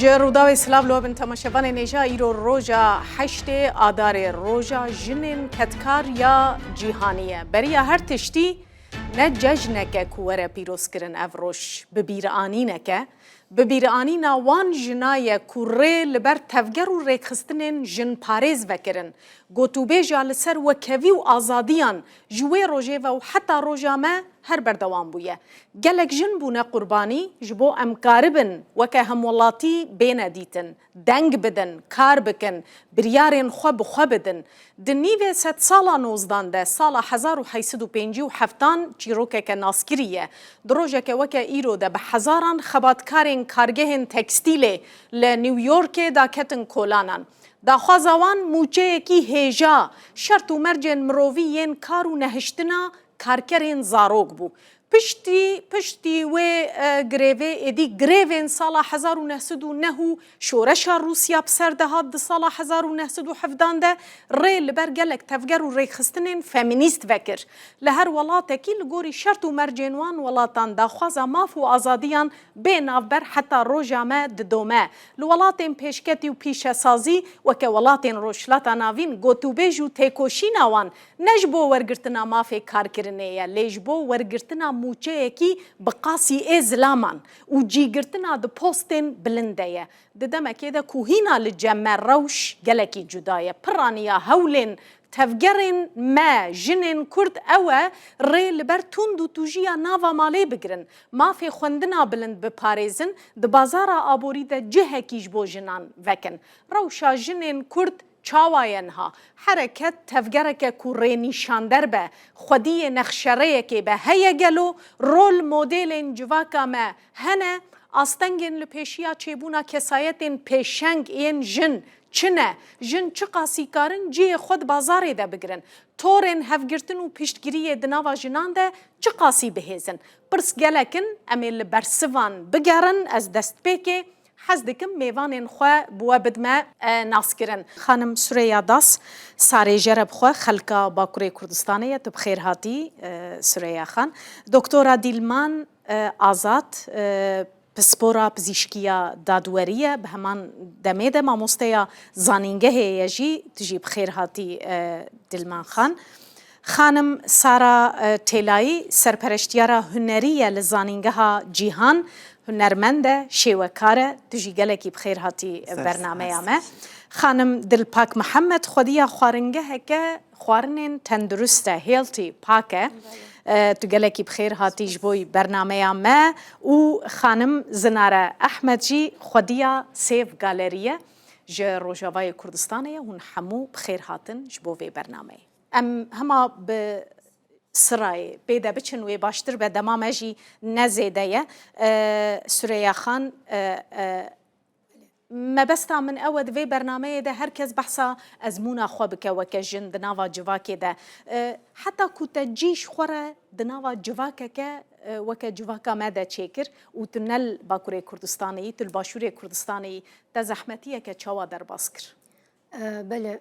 جروداوی سلاو لو بن تماشاوان نیجا ایرو روژا هشت آدار روژا جنین کتکار یا جیهانیه بریا هر تشتی نه ججنکه کوره پیروز کرن افروش ببیرانی ببیرانینا وان جنای کوره لبر تفگر و ریخستنین جن پارز وکرن گوتوبه جالسر و کوی و آزادیان جوی روژه و حتی روژا ما هر بردوام بویه گلک جن بونه قربانی جبو امکاربن وکه همولاتی بین دیتن دنگ بدن کار بکن بریارین خو بدن دنیوه ست سالا نوزدانده سالا 1857 چیروکه که ناسکریه دروژه که وکه ایرو ده به هزاران خباتکارین کارگهن تکستیله لنیویورک دا کتن کولانان دا خوازوان موچه کی هیجا شرط و مرجن مروویین کارو نهشتنا کارکرین زاروگ بو پشتی و گریوه ادی گریوین سالا 1909 شورش روسیا بسر دهاد سالا 1917 ده ریل برگلک تفگر و ریخستنین فمینیست وکر لهر ولاته کی لگوری شرط و مرجنوان ولاتان دا خوازا ماف و آزادیان بین افبر حتی روژا ما ددومه لولاتین پیشکتی و پیش سازی وکه ولاتین روشلاتا ناوین گوتو بیجو تیکوشینا وان نجبو ورگرتنا مافی کار کرنه یا لیجبو ورگرتنا موچه کی بقاسی ازلامان و جیگرتنا د پوستین بلنده ددمکه ده کوهینا لجمع روش گلکی جدایه پرانیا هولین تفگرین ما جنین کرد اوه ریل بر تند و توجیا ناوا مالی بگرن مافی خوندنا بلند بپاریزن د بازارا آبوری ده جهه کیج بو جنان وکن روشا جنین کرد چاواینها حرکت تفگرک کوری نشاندر به خودی نخشره که به هیا گلو رول مدل جواکا ما هنه آستنگن لپیشیا چیبونا کسایتین پیشنگ این جن چنه جن چه قاسی کارن جی خود بازاره ده بگرن تورن هفگرتن و پیشتگیری دناوا جنان ده چه قاسی بهیزن پرس گلکن امیل برسوان بگرن از دست پیکه حز دکم میوانین خواه بوا بدما ناس کرن خانم سوریا داس ساری جرب خواه خلکا باکوری کردستانه تب خیر هاتی سوریا خان دکتورا دیلمان آزاد پسپورا پزیشکیا دادوریه به همان دمیده ماموستیا زانینگه یجی تجیب خیر هاتی دیلمان خان خانم سارا تیلایی سرپرشتیارا هنریه لزانینگه ها جیهان هنرمنده شیوکاره تجی گلکی بخیر هاتی برنامه آمه خانم دلپاک محمد خودیا خوارنگه که خوارنین تندرسته هیلتی پاکه تو گلکی بخیر هاتی جبوی برنامه آمه و خانم زناره احمد جی خودیا سیف گالریه جه روژاوای کردستانه هون حمو بخیر هاتن جبوی برنامه ام هما به سرای بیده بچن و باشتر به دمام جی نزیده سوریا خان ما بستا من اود وی برنامه ده هر کس بحثا ازمونا خوابك وكا جن دناوا جواكي ده حتى كوتا جيش خورا دناوا جواكا وكا جواكا ماذا تشيكر وتنل باكوري كردستاني تل باشوري كردستاني تزحمتيه كتشاوا در باسكر بله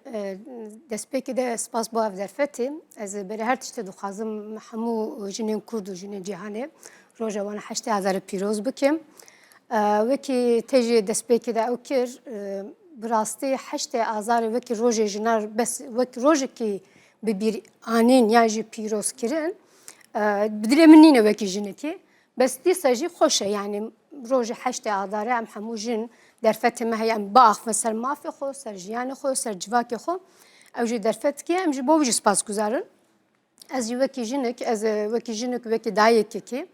دست پێکی ده سپاس بۆ ئەفدەرفەتێ ئەز بەرە هەر تشتە دخوازم هەموو ژنێن کورد و ژنێن جیهانێ ڕۆژەوانە 8,000 پیرۆز بکەم وەکی تێژێ دەست پێکی ده ئەو کرد بڕاستی 8,000 وەکی ڕۆژێ ژنار بەس وەک ڕۆژێکی ببیرانین یاژی پیرۆزکردن بدرێ من نینە وەکی ژنێکی بەس دیسەژی خۆشە یعنی ڕۆژی 8,000 ئەم هەموو ژن درفت ما هي باخ مثل ما في خو سر جيان خو سر جواك خو او جي درفت كي ام جي بو جي سباس گزارن از وكي جنك از وكي جنك وكي دايك كي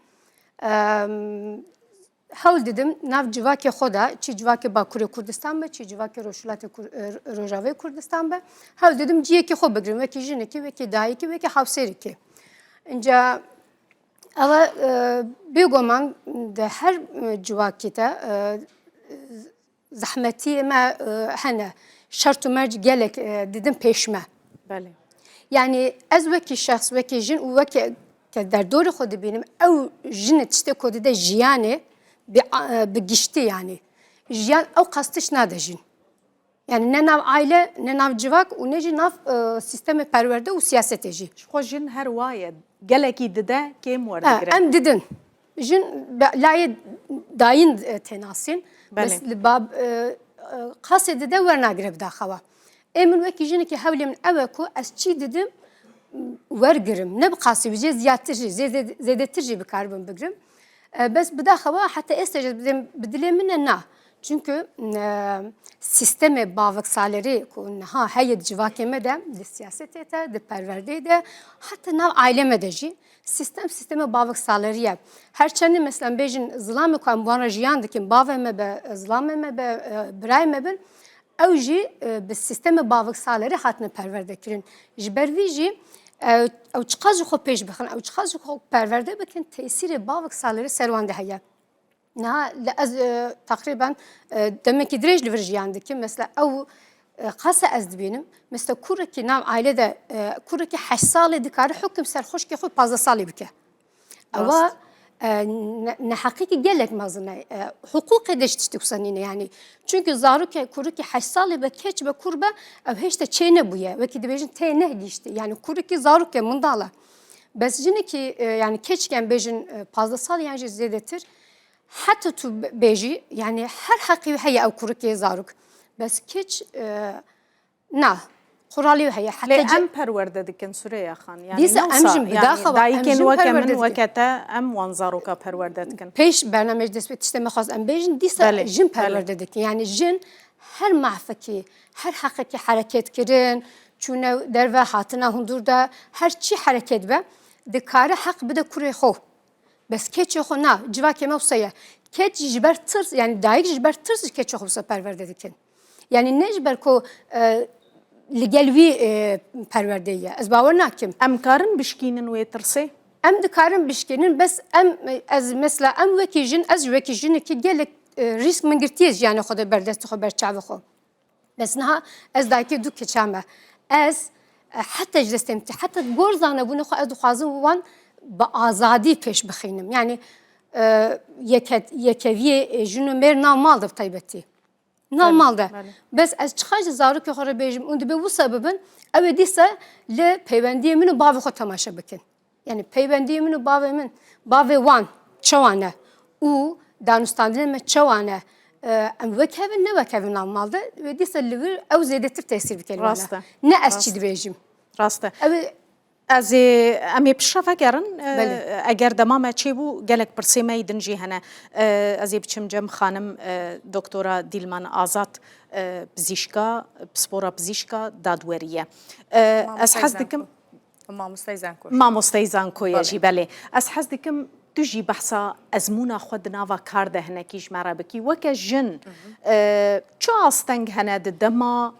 حاول ددم ناف جواك خدا چي جواك باكوري كردستان به چي جواك روشلات روجاوي كردستان به حاول ددم جي كي خو بگرم وكي جنك وكي دايك وكي حوسير كي انجا اوا بيگومان ده هر جواكي تا زحمتی ما هنه شرط و مرج گلک دیدم پیشمه بله یعنی از وکی شخص وکی جن و وکی که در دور خود بینم او جن تشته کده ده جیانه بگشتی یعنی جیان او قصدش نده جن یعنی نه ناو عائله نه ناو جواک و نه جی ناو سیستم پرورده و سیاست جی خو جن هر واید گلکی دده که مورد گره ام دیدن جن لای داین تناسین بله. بس لباب قصد ده ورناگره بداخوا امن وکی جنی که حولی من اوکو از چی دیدم ورگرم نبقاسی بجی زیاده ترجی بکاربم بگرم بس بداخوا حتی استجد بدلی من نه çünkü sistemi bavık saleri ha hayat civakeme de siyasete de perverde de hatta nav aileme de ji sistemi bavık saleriye her çeni mesela bejin zılamı kan bu ana jiyandıkin baveme be zılameme be birayme ben evji be sistemi bavık saleri hatne perverde kirin jberviji او çıkazı xo peş bakın او çıkazı xo perverde bakın tesiri bavık saleri servande haya نها لأز تقريبا دمك دريج لفرج عندك مثلا أو قاسة أزدبينم مثلا كوركي نام عائلة ده كوركي 8 سال دكار حكم سر خوش كي خو 15 سال بك أو نحقيقي قالك مازنا حقوق دش تشتكسنين يعني çünkü zaruke kuruki 8 sal be keç be kurba ev heşte çene buya ve ki debejin tene işte yani kuruki zaruke mundala bes ki yani keçken bejin fazla sal yani zedetir حتى تو بيجي يعني هر حقي هي أو كوركي زاروك بس كيتش نا قرالي هي حتى لي أم پرورده دكن سوريا خان يعني ديس أمجم بداخل دايكن وكمن وكتا أم وانزاروكا پرورده دكن بيش برنامج دس تشتمي خاص أم بيجن ديس جن پرورده دكن يعني جن هر معفكي هر حقيقي حركات كرين چونه دروا هاتنا هندور دا هر چی حركات به دكاره حق بده كوري خو بس keçi xo na civa keme usaya keç jiber tırs yani daik jiber tırs keçi xo sa perverde dikin yani ne jiber ko legalvi perverde ya ez bawer nakim em karin bişkinin ve tırsı em dikarin bişkinin bes em ez mesela em vekijin ez vekijin ki gelek risk min girtiyiz yani xoda berdest xo berçav xo bes naha ez daiki du keçame ez حتى جلستمتي حتى جورزانا بونه خو از خوازم وان بآزادی پیش بخینم یعنی یکوی جنومر نامال ده طیبتی نامال ده بس از چخاج زارو که خورا بیجم اون به bu sebebin ev dise le peyvendiye minu bavi xo tamaşa bikin yani peyvendiye minu bavi min bavi wan çawane u danustandine çawane em vekevin ne vekevin namalı ve dise le ev zedetir tesir bikin ne az çi dibejim راسته ev از امی پشرفه کردن اگر دمام چی بو گلک پرسیمه دنجی هنه از بچم جم خانم دکترا دیلمان آزاد پزشکا سپورا پزشکا دادوریه از حس دکم ما مستیزانکوی جی بله از حس دکم تجي بحثا أزمونا خود نافا كارده هنا كيش مرابكي وكا جن چو آستنگ هنا دما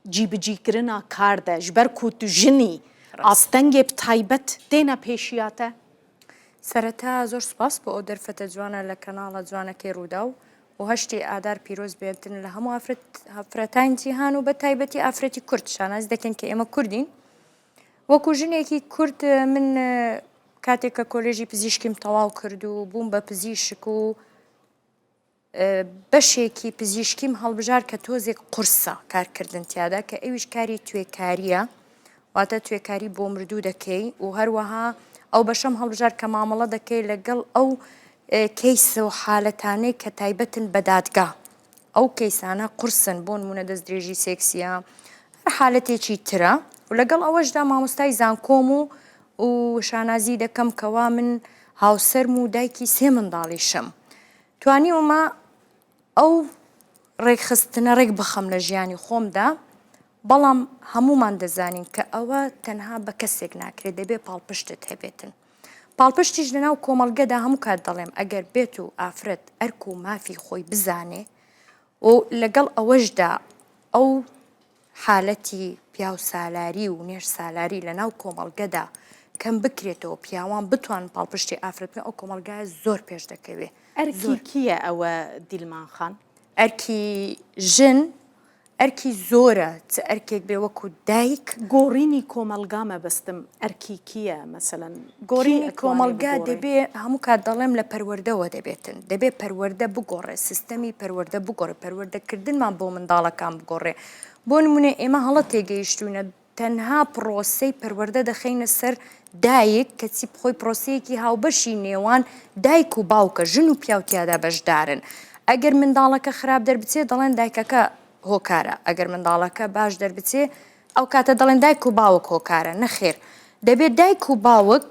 جي بجي کرنا كارده جبر كوت جني ئاستەنگێ بتایبەت دێنە پێشیاتە سەرەتا زۆر سوپاس بۆ ئەو دەرفەتە جوانە لە کەناڵە جوانەکەی ڕوودا و هەشتی ئادار پیرۆز بێتن لە هەموو ئافرەتان جیهان و بە تایبەتی ئافرەتی کورد شاناز دەکەن کە ئێمە کوردین وەکو ژنێکی کورد من کاتێک کە کۆلێژی پزیشکیم تەواو کرد و بووم بە پزیشک و بەشێکی پزیشکیم هەڵبژار کە تۆزێک قورسە کارکردن تیادا کە ئەویش کاری توێکاریە واتە توێکاری بۆ مردوو دەکەی و هەروەها ئەو بەشەم هەڵبژار کە مامەڵە دەکەی لەگەڵ ئەو کەیسە و حالەتانەی کە تایبەتن بە دادگا ئەو کەیسانە قورسن بۆ نمونە دەستدرێژی سێکسیە هەر حالەتێکی ترە و لەگەڵ ئەوەشدا مامۆستای زانکۆم و شانازی دەکەم کەوا من هاوسەرم و دایکی سێ منداڵیشم توانیومە ئەو ڕێکخستنە ڕێک بخەم لە ژیانی خۆمدا بەڵام هەمومان دەزانین کە ئەوە تەنها بە کەسێک ناکرێت دەبێ پاڵپشتت هەبێتن پاڵپشتیش لەناو کۆمەڵگەدا هەموو کات دەڵێم ئەگەر بێت و ئافرەت ئەرک و مافی خۆی بزانێ و لەگەڵ ئەوەشدا ئەو حالەتی پیاو سالاری و نێژ سالاری لەناو کۆمەڵگەدا کەم بکرێتەوە پیاوان بتوان پاڵپشتی ئافرەت بکەن ئەو کۆمەڵگایە زۆر پێش دەکەوێت ئەرکی کییە ئەوە دیلمان خان ئەرکی ژن ئەرکی زۆرە چ ئەرکێک بێ وەکو دایک گۆڕینی کۆمەلگامە بەستم ئەرکی کییە مەسەلەن گۆڕینی کۆمەلگا دەبێ هەموو کات دەڵێم لە پەروەردەوە دەبێتن دەبێت پەروەردە بگۆڕێ سیستەمی پەروەردە بگۆڕێ پەروەردەکردنمان بۆ منداڵەکان بگۆڕێ بۆ نمونێ ئێمە هەڵە تێگەیشتوونە تەنها پرۆسەی پەروەردە دەخینە سەر دایک کەچی بخۆی پرۆسەیەکی هاوبەشی نێوان دایک و باوکە ژن و پیاوتیادا بەشدارن ئەگەر منداڵەکە خراپ دەربچێ دەڵێن دایکەکە هۆکارە، ئەگەر منداڵەکە باش دەربچێ ئەو کاتە دەڵێن دایک و باوک هۆکارە. نەخێر، دەبێت دایک و باوک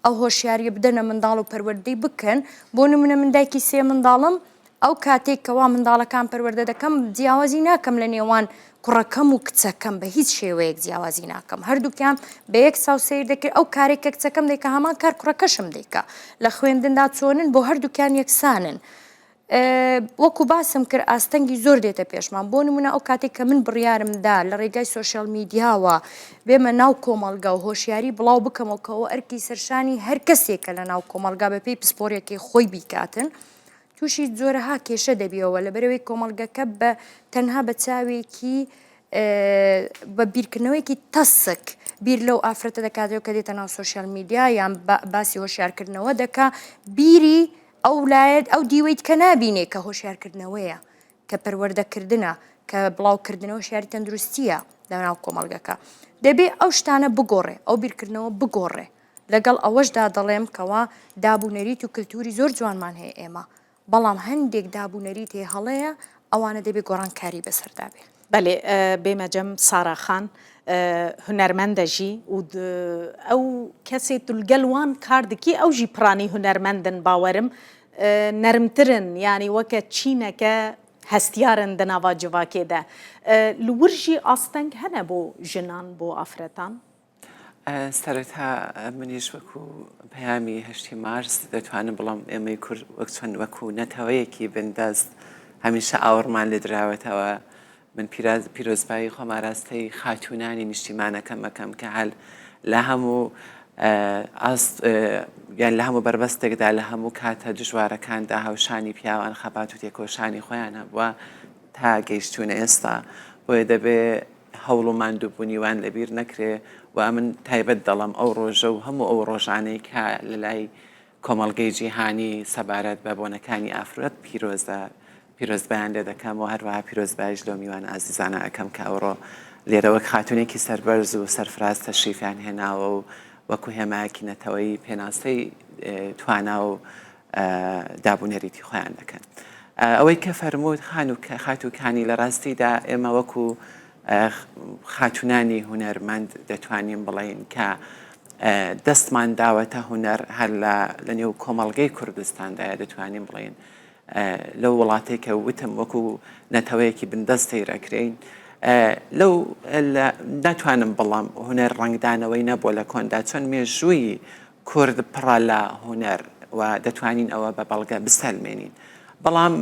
ئەو هۆشیاریە بدەنە منداڵ و پەروەردەی بکەن. بۆ نمونە من دایکی سێ منداڵم، ئەو کاتێک کەوا منداڵەکان پەروەردە دەکەم جیاوازی ناکەم لە نێوان کوڕەکەم و کچەکەم، بە هیچ شێوەیەک جیاوازی ناکەم. هەردووکیان بە یەک ساو سیر دەکرد. ئەو کارێکە کچەکەم دەیکە هەمان کار کوڕەکەشم دەیکە. لە خوێندندا چۆنن بۆ هەردووکیان یەکسانن. وەکو باسم کرد ئاستەنگی زۆر دێتە پێشمان. بۆ نمونە ئەو کاتێک کە من بڕیارمدا لە ڕێگای سۆشیال میدیاوە بێمە ناو کۆمەڵگا و هۆشیاری بڵاو بکەمەوە کەەوە ئەرکی سەرشانی هەر کەسێکە لە ناو کۆمەڵگا بەپێی پسپۆرێکی خۆی بیکاتن، تووشی زۆرەها کێشە دەبیەوە لە بەرەوەی کۆمەڵگەکە بە تەنها بە چاوێکی بە بیرکردنەوەیکی تەسک بیر لەو ئافرەتە دەکاتەوە کە دێتە ناو سۆشیال میدیا یان باسی هۆشیارکردنەوە دەکا، بیری ئەو لایەت ئەو دیوەیت کە نابینێ کە هۆشیارکردنەوەیە، کە پەروەردەکردنە، کە بڵاوکردنەوە شیاری تەندروستیە لە ناو کۆمەڵگەکە. دەبێ ئەو شتانە بگۆڕێ، ئەو بیرکردنەوە بگۆڕێ. لەگەڵ ئەوەشدا دەڵێم کەوا دابوونەریت و کللتوری زۆر جوانمان هەیە ئێمە، بەڵام هەندێک دابوونەریت هەیە هەڵەیە ئەوانە دەبێت گۆڕانکاری بەسەردا بێ. بەێ بێمەجەم ساراخان هونەرمەندەژی و ئەو کەسێ دولگەلوان کاردکی ئەو ژی پرانی هونەرمەندن باوەرم نەرمترن، ینی وەکە چینەکە هەستیارن دەناوا جوواکێدا. لورژی ئاستەنگ هەنە بۆ ژنان بۆ ئافرەتان؟ سەرەتا منیش وەکو پەیامی هەشتی مارس دەتوانم بڵام ئێمەی کورد وەک چۆن وەکو نەتەوەیەکی بندەست هەمیشە ئاوەڕمان لێ دراوەتەوە. من پیرۆزبایی خۆماراستەی خاتوونانی نیشتیمانەکەم مەکەم کە هەل لە هەموو یان لە هەموو بربەستێکدا لە هەموو کاتە دژوارەکاندا هاوشانی پیاوان خەبات و تێکۆشانی خۆیان هەبووە تا گەیشتونە ئێستا. بۆیە دەبێ هەوڵ و ماندووبوونیوان لەبیر نەکرێ و من تایبەت دەڵم ئەو ڕۆژە و هەموو ئەو ڕۆژانەی کە لە لای کۆمەڵگەی جیهانی سەبارەت بە بۆنەکانی ئافرەت پیرۆزبیان لێ دەکەم و هەروەها پیرۆزبایش لەو میوان ئازیزانە ئەەکەم کە ئەوڕۆ لێرە وەک خاتونێکی سەربەرز و سەرفراز تەشریفیان هێناوە و وەکو هێمایەکی نەتەوەی پێناسەی توانا و دابوونەریتی خۆیان دەکەن. ئەوەی کە فەرمووت خاتووکانی لە ڕاستیدا ئێمە وەکو خاتونانی هونەرمەند دەتوانین بڵین کە دەستمان داوەتە هونەر هەر لە نێو کۆمەڵگەی کوردستاندایە دەتوانین بڵین لەو وڵاتێک کە وتم وەکو نەتەوەیەکی بندەست تێرەکرین لەو ناتوانم بەڵام هونەر ڕنگدانەوەی نەبووە لە کۆندا چۆن مێژووی کورد پڕە لە هونەر و دەتوانین ئەوە بە بەڵگە بسەلمێنین. بەڵام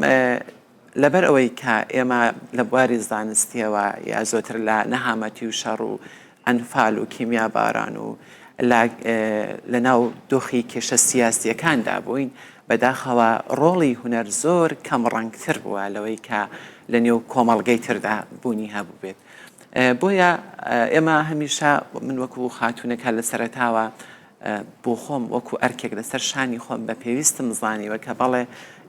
لەبەر ئەوەی کە ئێمە لە بواری زانستیەوە یا زۆتر لە نەهامەتی و شەڕ و ئەنفال و کیمیا باران و لە ناو دۆخی کێشە سیاسیەکاندا بووین، بەداخەوە ڕۆڵی هونەر زۆر کەم ڕەنگتر بووە لەوەی کە لە نێو کۆمەڵگەی تردا بوونی هەبوو بێت. بۆیە ئێمە هەمیشە من وەکو خاتوونەکە لە سەرەتاوە بۆ خۆم وەکو ئەرکێک لەسەر شانی خۆم بە پێویستم زانیوە کە بەڵێ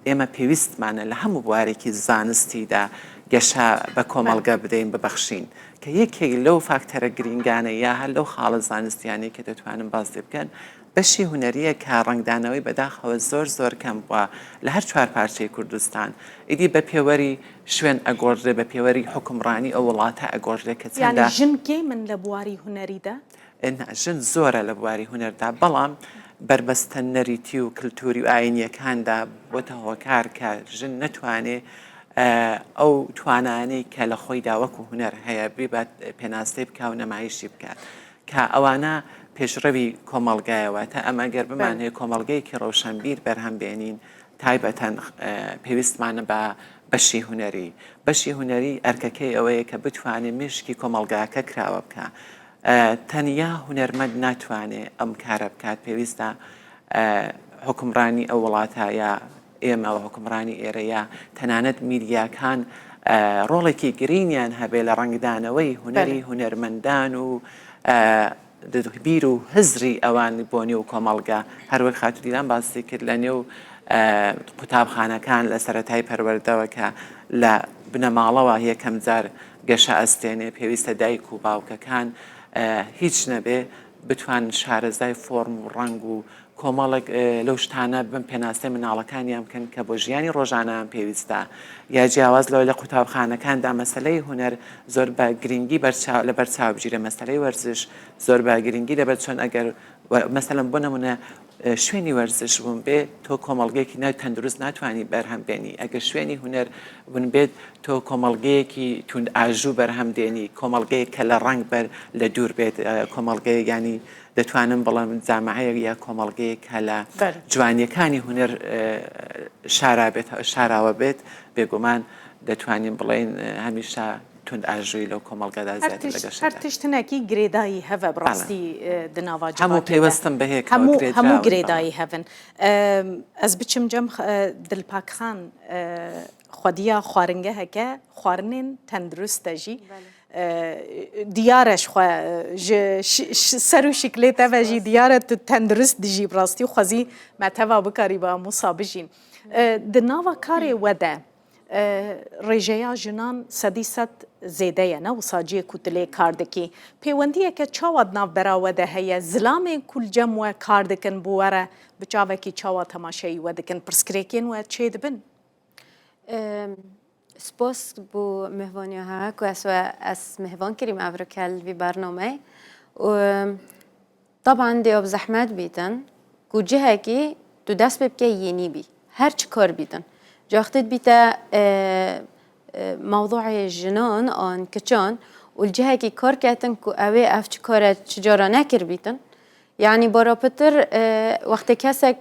ئێمە پێویستمانە لە هەموو بوارێکی زانستیدا گەشە بە کۆمەڵگە بدەین ببەخشین کە یەکێک لەو فاکتەرە گرنگانە یا هەر لەو خاڵە زانستیانەی کە دەتوانم باز لێ بکەن بەشی هونەریە کە ڕنگدانەوەی بەداخەوە زۆر کەم بووە لە هەر چوار پارچەی کوردستان. ئیدی بە پێوەری شوێن ئەگۆڕێ بە پێوەری حکومڕانی ئەو وڵاتە ئەگۆڕێ کە چەندە ژنکێ من لە بواری هونەریدا ژن زۆرە لە بواری هونەردا، بەڵام بربەستە نەریتی و کللتوری و ئاینیەکاندا بۆتە هۆکار کە ژن نەتوانێ ئەو توانانەی کە لە خۆیدا وەکو هونەر هەیە بێ پێناسەی بکە و نەمایشی بکات کە ئەوانە پێشڕەوی کۆمەڵگایەوە تا ئەمە گەر بمانێ کۆمەڵگەیەکی ڕەوشەنبیر بەرهەمبێنین تایبەتەن پێویستمانە بە بەشی هونەری. بەشی هونەری ئەرکەکەی ئەوەیە کە بتوانێت مشکی کۆمەڵگاکە کراوە بکە. تەنیا هونەرمەند ناتوانێت ئەم کارە بکات، پێویستە حکومڕانی ئەو وڵاتە یا ئێمە و حکومڕانی ئێرەیە تەنانەت میدیاکان ڕۆڵێکی گرینیان هەبێ لە ڕنگدانەوەی هونەری هونەرمەندان و بیر و هزری ئەوان بۆنی و کۆمەڵگا. هەروەک خاتوودیران باسی کرد لە نێو قوتابخانەکان لە سەرەتای پەروەردەوە کە لە بنەماڵەوە یەکەم جار گەشە ئەستێنێ پێویستە دایک و باوکەکان هیچ نەبێ بتوان شارەزای فۆرم و ڕنگ و کۆمەڵێک لەو شتانە بم پێناسێ مناڵەکانیان بکەن کە بۆ ژیانی ڕۆژانەیان پێویستە یا جیاواز لەوە لە قوتابخانەکاندا مەسەلەی هونەر زۆر بە گرنگی لە بەرچاو بگیرە مەسەلەی وەرزش زۆر بە گرنگی لەبەر چۆن ئەگەر مەسەلەن بۆ نمونە شوێنی وەرزش بوون بێت تۆ کۆمەڵگەیەکی ناو تەندروست ناتوانانی بەرهەم بێنی ئەگەر شوێنی هونەر بوون بێت تۆ کۆمەڵگەیەکی تون ئاژوو بەرهەم دێنی کۆمەڵگەیەک کە لە ڕنگ بەر لە دوور بێت کۆمەڵگەیە ینی دەتوانم بەڵام جامعەیە یا کۆمەڵگەیەک هە لە جوانیەکانی هونەر شاراوە بێت بێگومان دەتوانین بڵێن هەمیشە تند ئاژووی لەو کۆمەڵگەدا زیاتر لەگەشت هەر تشتنێکی گرێدایی هەڤە بڕاستی دناوا هەموو پێوەستم بەهەیە هەموو گرێدایی هەڤن ئەس بچم جەم دلپاکخان خودیا خواردنگە هەکە خواردنên تەندروستە ژی دیارش سەر و شکلێ تەڤە ژی دیارە تو تەندروست dijî bi rastî û xwezî me teva bikarî bi hemû bijîn di nava karê we de rêjeya jinan sedî sed zêde ye ne wisa ciyê ku tu lê kar dikî pêwendiyeke çawa di navbera we de heye zilamên ku li cem we kar dikin bû were bi çavekî çawa temaşeyî we dikin pirsgirêkên we çê dibin سپاس بو مهوانی ها که از مهوان کریم افریکل وی برنامه و طبعا دیاب زحمت بیتن که جهه که تو دست ببکه یینی بی هر چی کار بیتن جاختید بیتا موضوع جنان آن کچان و الجهه که کار کردن که اوه اف چی کار چجارا نکر بیتن یعنی برا پتر وقتی کسک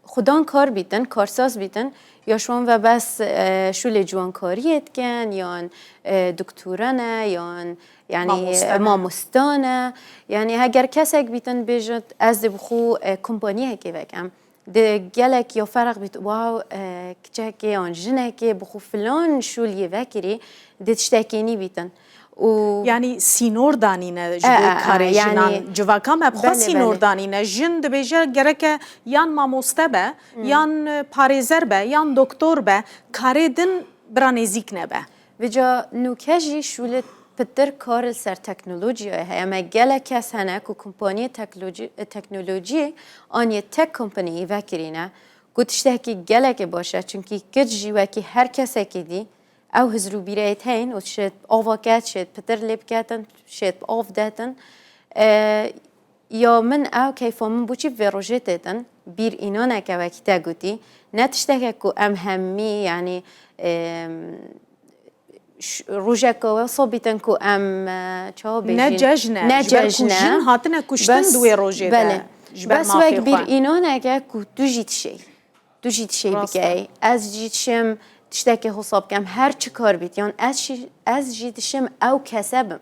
خودان کار بیتن کارساز بیتن یا شوان و بس شول جوانکاریت کن یا دکترانه یا یعنی مامستانه یعنی اگر کسک بیتن بیجد از بخو کمپانیه که بگم ده گلک یا فرق بیت واو کچه که آن جنه که بخو فلان شولیه وکری ده تشتکینی بیتن yani sînor danîne ji bo karê jinan civaka me bixwe sînor danîne jin dibêje gereke yan mamoste be yan parêzer be yan doktor be karê din bira nêzik nebe vêca nûke jî şûlê pitir kar li ser teknolojiyê heye me gelek kes hene ku kompaniyê teknolojiyê aniye tek kompaniyê vekirîne ku tiştekî gelekê baş e çünkî kir jî wekî her kesekî dî او هزرو بیرایت هین و شد آواکت شد پتر لیب کتن شد آف داتن یا من او کیفامون بوچی ویروژه دادن بیر اینا نکه وکی تگوتی نتشته که کو ام همی یعنی روژه که صابیتن کو ام چه بیشین نججنه جن هاتنه کشتن دوی روژه بله بس وک بیر اینا نکه کو دو جیت شی بگی از جیت شم تشتكي حساب كم هر چی کار بیت یان از جیدشم او کسبم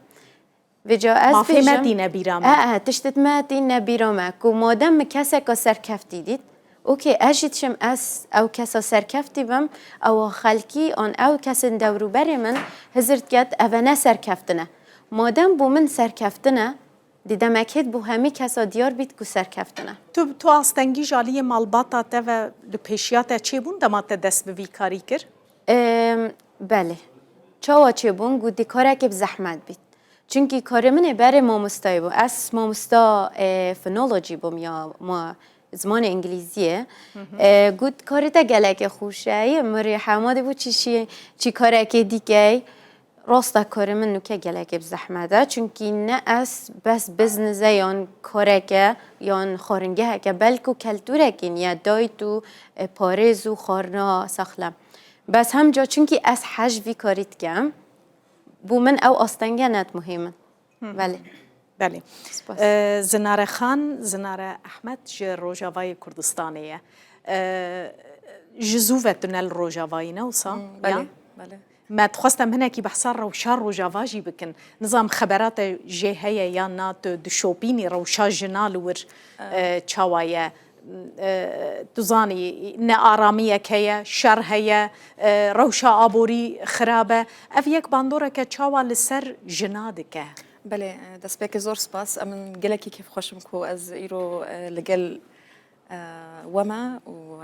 وجا از ما فهمتی نبیرامه تشتت ماتی نبیرامه کو مادم کسا که سرکفتی دید اوکی از جیدشم از او کسا سرکفتی بم او خلکی آن او کسا دورو بری من هزرد کد او نه سرکفتنه مادم بو من سرکفتنه دیدم اکید بو همی کسا دیار بیت کو سرکفتنه تو آستنگی جالی مالباتا تا و لپیشیات چه بون دمات دست به وی کاری کر؟ بله چاوا چه بون گودی کاره که زحمت بیت چونکی کار منه بره مامستای بو از مامستا فنولوژی بوم یا ما زمان انگلیزیه گود کاری تا گله که خوشه مری حماده بو چی کاره که دیگه راستا کار من نوکه گله که زحمته چونکی نه از بس بزنزه یان کاره که یان خارنگه که بلکه کلتوره که یا دایت و پارز و خارنا ساخلم بس همجا چونکی از حجوی کاریت کم بو من او آستنگه نت مهمه بله بله زناره خان زناره احمد جه روژاوای کردستانیه جزووتون الروژاوای نوسا بله بله ما تخواستم هنا كي بحصار روشا روجافاجي بكن نظام خبرات جهية يا نات دشوبيني روشا جنال ور تشاوايا تزاني نآرامية كيا شر هيا روشا أبوري خرابة أفيك باندورة كتشاوا لسر جنادك بله دست بك زور سپاس من گلکی كيف خوشم كو از إيرو لجل وما و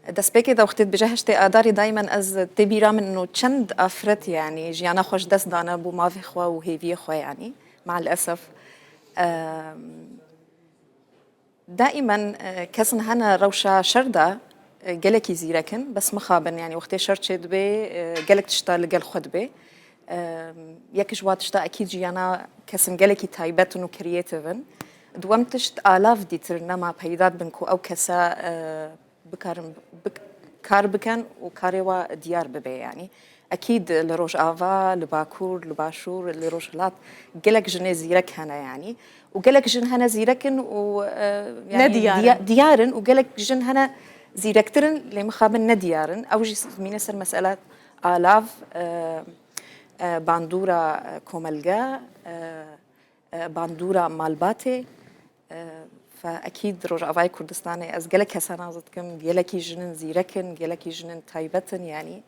دست بك إذا وقتت بجهشتي أداري دايما از تبيرا من إنه چند أفرت يعني جيانا خوش دست دانا بو ما في خوا وهيفي خوا يعني مع الأسف دائما كسن هنا روشة شردة جلكي زيركن بس مخابن يعني وقت شرط شد بي جلك تشتا لجل خد بي يكش وات تشتا أكيد جيانا كسن جلكي تايبتن وكرياتيفن دوام تشت آلاف ديتر نما بيدات بنكو أو كسا كار بكن وكاريوا ديار ببي يعني أكيد لروج آفا لباكور لباشور لروجلات جلك جن زيرك هنا يعني وجلك جن هنا زيركن و يعني ديارن وجلك جن هنا زيركترن لمخابن نديارن أو جي من سر مسألة آلاف باندورا كوملجا باندورا مالباتي فأكيد روج أفاي كردستاني أز جلك هسنا زدكم جلكي جنن زيركن جلكي جنن تايبتن يعني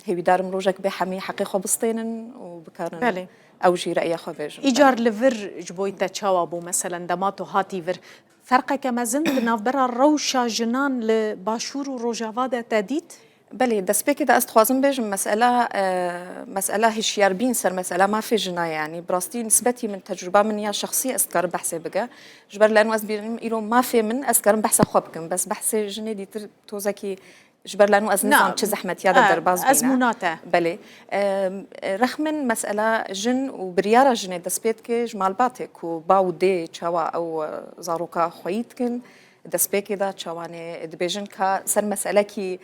هي دارم روجك بحمي حقيقة بسطينن وبكارن أو جي رأي خبيج إيجار لفر جبويتا تشاوابو مثلا دماتو هاتي فر فرق كما زند نافبرا روشا جنان لباشور وروجافادا تاديت بله دسبيكي دا استخوازم بيجم مسألة هشيار بين سر مسألة ما في جنا يعني براستي نسبتي من تجربة مني شخصية أذكر بحثي بقى جبر لأنه أزبيرم إيرو ما في من أذكر بحث خوابكم بس بحثي جني دي توزكي جبر لأنه نظام تشز أحمد يادا درباز بينا أزموناته بله رغم من مسألة جن وبريارة جني دسبيتك جمال باتك وباو دي تشاوا أو زاروكا خويتكن دسبيكي دا تشاواني دبيجن كا سر مسألة كي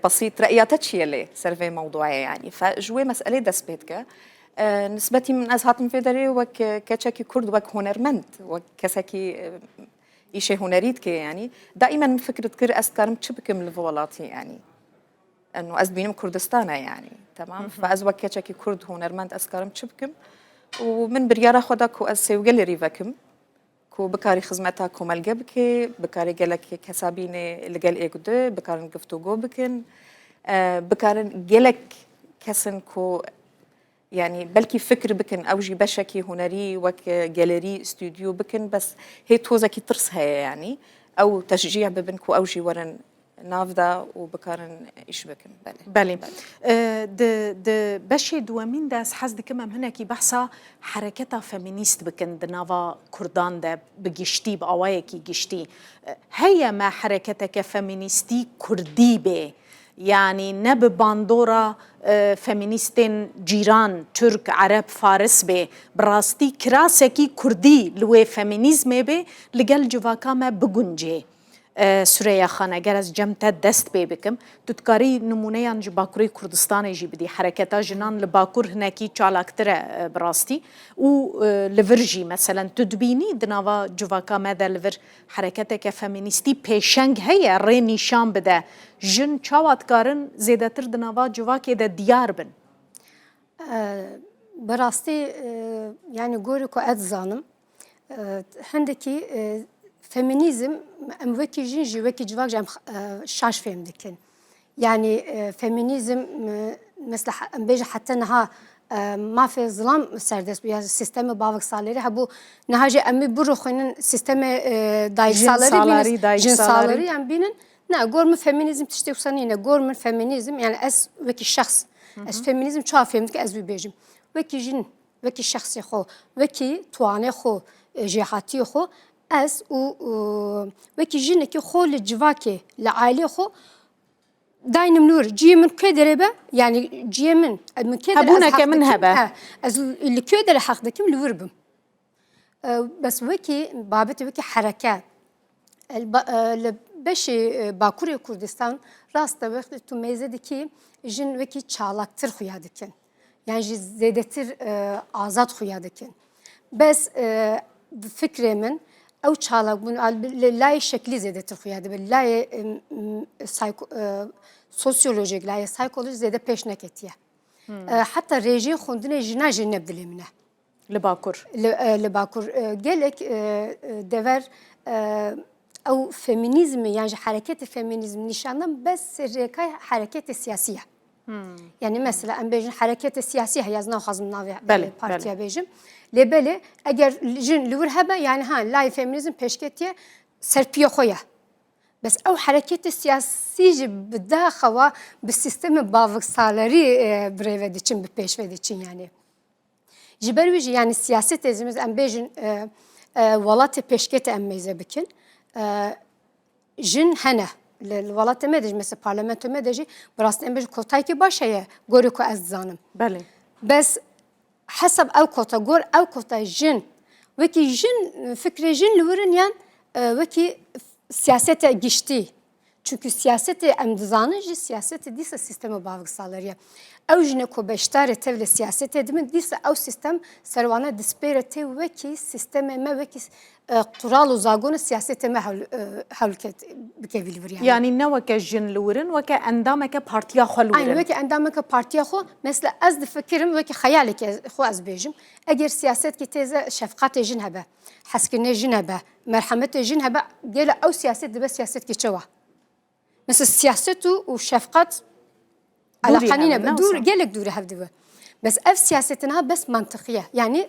بسيط رأياتك يلي سرفي موضوعي يعني فجوي مسألة دسبيتك نسبتي من أزهات مفيدري وك كشكي كرد وك هنرمند وك كسكي إشي هنريتك يعني دائما فكرة كر أسكارم تشبكم الفولاتي يعني إنه أزبينم كردستانا يعني تمام فأز وك كشكي كرد هنرمند أسكارم تشبكم ومن بريارة خدك وأسي وقال ريفكم كو بكاري خدمتها كومالجا بكي بكاري جالك كسابيني اللي جال إيجودة بكارن قفتو جو بكن بكارن جالك كسن كو يعني بلكي فكر بكن أوجي بشكي هنري وك جاليري استوديو بكن بس هي توزكي ترسها يعني أو تشجيع ببنكو أوجي ورن نافدا وبكارن إيش بكن بالي د بشي دوامين داس حزد كمان هنا كي بحثا حركتها فيمينيست بكن دنافا كردان دا بجشتي بأوايا كي جشتي هيا ما حركتك فيمينيستي كردي بي يعني نب باندورا فيمينيستين جيران ترك عرب فارس بي براستي كراسكي كردي لوي فيمينيزم بي لقل جواكا ما بگنجي سوريا خانه جرز جمت دست بي بكم تتكاري نمونيان جباكوري كردستان يجي بدي حركتا جنان لباكور هناكي چالاكتره براستي و لفرجي مثلا تدبيني دناوا جواكا ماذا لفر حركتك فيمينيستي بيشنگ هي ري نشان بده جن چاوات كارن زيدتر دناوا جواكي ده ديار بن براستي يعني قولكو اتزانم هندكي فيمينيزم ام وكي جنجي وكي جواك جام شاش فهم دكن يعني فيمينيزم مثل ام بيجي حتى نها ما في ظلام سردس بيا سيستم باوك سالري هبو نهاجي امي برو خنن سيستم داي سالري جن سالري ام بينن نا قول فيمينيزم تشتي وصنينا قول من فيمينيزم يعني اس وكي شخص اس فيمينيزم شاف فهمت از بيجم وكي جن وكي شخصي خو وكي تواني خو جهاتي خو از و وكي جنكي خو لجواكي لعائلة خو داينم نور جي من كدربة يعني جي من كدر هبونا كمن هبة از اللي كدر حق دكم لوربم بس وكي بابت وكي حركات بشي باكوري كردستان راست وقت تو ميزدكي جن وكي چالاكتر خويادكن يعني جي زيدتر آزاد خويادكن بس بفكري من او چالاک بون لای شکلی زده ترخیاده به لای سوسیولوژیک لای سایکولوژی زده پیش نکتیه حتی رژیم خوندن جنا جن نبدلی منه لباکور گلک دور او فيمينيزم يعني حركات الفيمينيزم نشانم بس ركاي حركات السياسيه يعني مثلا ام بيجن حركات السياسيه يازنا خازم نافي بارتيا بيجم لبله اگر جن لور هبه يعني ها لاي فيمينيزم بيشكتيه سربيه خويا بس او حركات السياسيه بداخوا بالسيستم باوك سالري بريفديتشن ببيش فديتشن يعني جبرويجي يعني السياسه تزمز ام بيجن وڵاتی پێشکێتە ئەم مێزە بکن ژن هەنە وڵاتە مێدەژ مەسە پارلەمەنتۆ مێدەژی بڕاستی ئەم بێژ کۆتایکی باش هەیە گۆری کو ئەس زانم بله بەس حسب ئەو کۆتە گۆر ئەو کۆتە ژن وەکی ژن فکری ژن لورن یان وەکی سیاسەتە گشتی چونکە سیاسەتی ئەم دزانن ژی سیاسەتی دیسە سیستەمە باوک ساڵەریە ئەو ژنە کۆ بەشدارە تێ لە سیاسەتێ دمن دیسە ئەو سیستەم سەروانە دسپێرە تێ وەکی سیستەمە مە وەکی قوڕاڵ و زاگۆنە سیاسەتە مە هەولکێت بکەوی لوریان یعنی نەوەکە ژن لورن وەکە ئەندامەکە پارتیا خۆ لورن وەکی ئەندامەکە پارتیا خۆ مثل ئەس دفکرم وەکی خەیالێکی خۆ ئەس بێژم ئەگەر سیاسەتکی تێزە شەفقاتێ ژن هەبە حەسکردنێ ژن هەبە مەرحەمەتێ ژن هەبە گێلە ئەو سیاست دەبە سیاستکی چەوە مثل سیاست و شەفقەت علاقانینە دوور گەلێک دوورە هەردووە بەس ئەف سیاستنها بەس منطقیە یعنی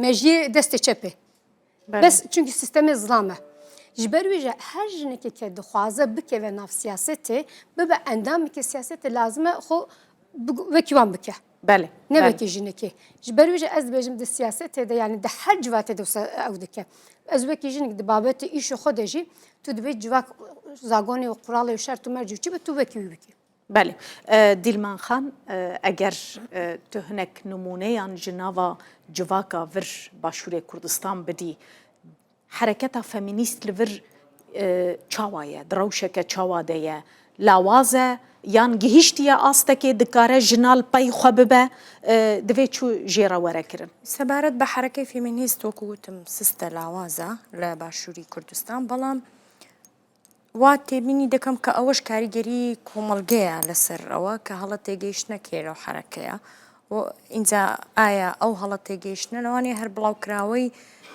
مەژیە دەستی چەپێ بەس چونکی سیستەمی زڵامە ji ber wî jî her jinekeke dixwaze bikeve nav siyasetê bibe endamekî siyasetê lazim e xwe wekî wan bike بله ne wekî jinekê ji ber wî jî ez dibêjim di siyasetê de yani di her civatê de ew dike ez wekî jinek di babetê îşê xwe de jî tu dibê civak zagonê û quralê û şert û merc çi bi tu wekî wî bikî بله دیلمان خان اگر تو هنک نمونه یان جناوا جواکا ور باشوری کردستان بدی حرکت فمینیست لور چاوایه دروشک چاوا دیه لاوازه یان گهیشتیه آستکه دکاره جنال پای خوابه دوی چو جیرا وره کرن سەبارەت بە حرەکەی فێمینیست وەکوتم سستە لاوازە لە باشووری کوردستان بەڵام وا تێبینی دەکەم کە ئەوەش کاریگەری کۆمەڵگەیە لەسەر ئەوە کە هەڵە تێگەیشتنەکێ لەو حرەکەیە ئینجا ئایا ئەو هەڵە تێگەیشتنە لەوانەیە هەر بڵاوکراوەی